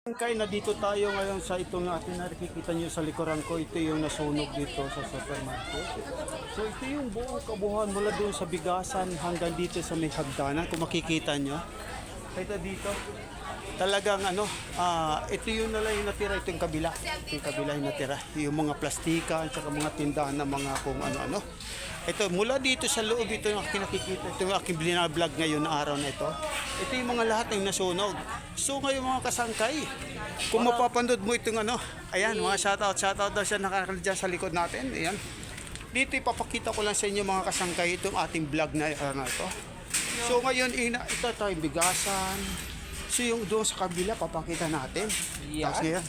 Kaya na dito tayo ngayon sa itong atin na nakikita nyo sa likuran ko, ito yung nasunog dito sa supermarket. So ito yung buong kabuuan mula doon sa bigasan hanggang dito sa may hagdanan. Kung makikita nyo, ito dito. Talagang ito yung nalang yung natira, ito yung kabila. Ito yung kabila yung natira. Yung mga plastika at saka mga tindahan na mga kung ano-ano. Ito, mula dito sa loob, ito yung aking nakikita. Ito yung aking binablog ngayon na araw na ito. Ito yung mga lahat ng nasunog. So ngayon mga kasangkay, kung mapapanood mo itong ayan, mga shoutout daw siya nakakalimutan dyan sa likod natin. Ayan. Dito ipapakita ko lang sa inyo mga kasangkay itong ating vlog na ito. So ngayon, ito tayo bigasan. So yung doon sa kabila, papakita natin. Yeah. Tapos ngayon,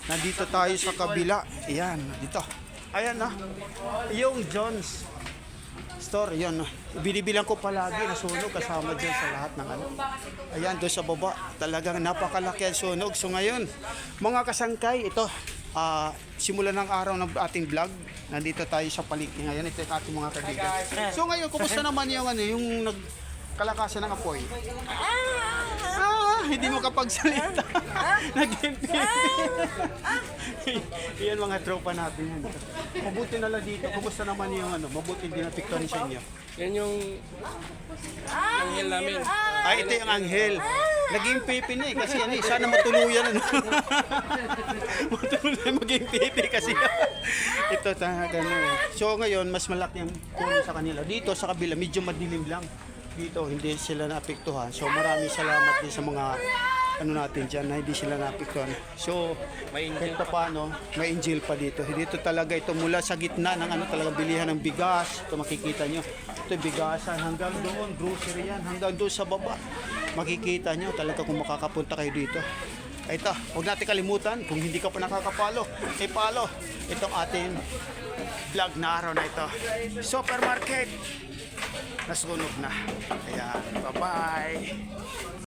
nandito tayo sa kabila. Ayan, dito. Ayan na. Yung John's store, yun. Binibilang ko palagi na sunog kasama dyan sa lahat ng Ayan, doon sa baba. Talagang napakalaki ang sunog. So ngayon, mga kasangkay, ito. Simula ng araw ng ating vlog, nandito tayo sa palengke ngayon. Ito yung ating mga kaibigan. So ngayon, kumusta naman yung yung nagkalakasan ng apoy? Hindi mo kapagsalita. Yan mga tropa natin yan. Mabuti na lang dito. Kumusta naman yung mabuti din na picture sa inyo? Yan yung anghel namin. Ito yung anghel. Naging pipi na kasi sana matuluyan. Matuluyan maging pipi kasi ito talaga So ngayon, mas malaki ang kunin sa kanila. Dito sa kabila, medyo madilim lang. Dito hindi sila naapektuhan. So maraming salamat din sa mga natin dyan na hindi sila naapektuhan. So kahit pa paano, may angel pa dito. Dito talaga ito mula sa gitna ng talagang bilihan ng bigas. Ito makikita nyo. Ito bigasan hanggang doon, grocery yan, hanggang doon sa baba. Makikita nyo talaga kung makakapunta kayo dito. Ito, huwag natin kalimutan kung hindi ka pa nakakapalo, i-follow itong ating vlog na araw na ito. Supermarket nasunog na. Ayan, bye-bye.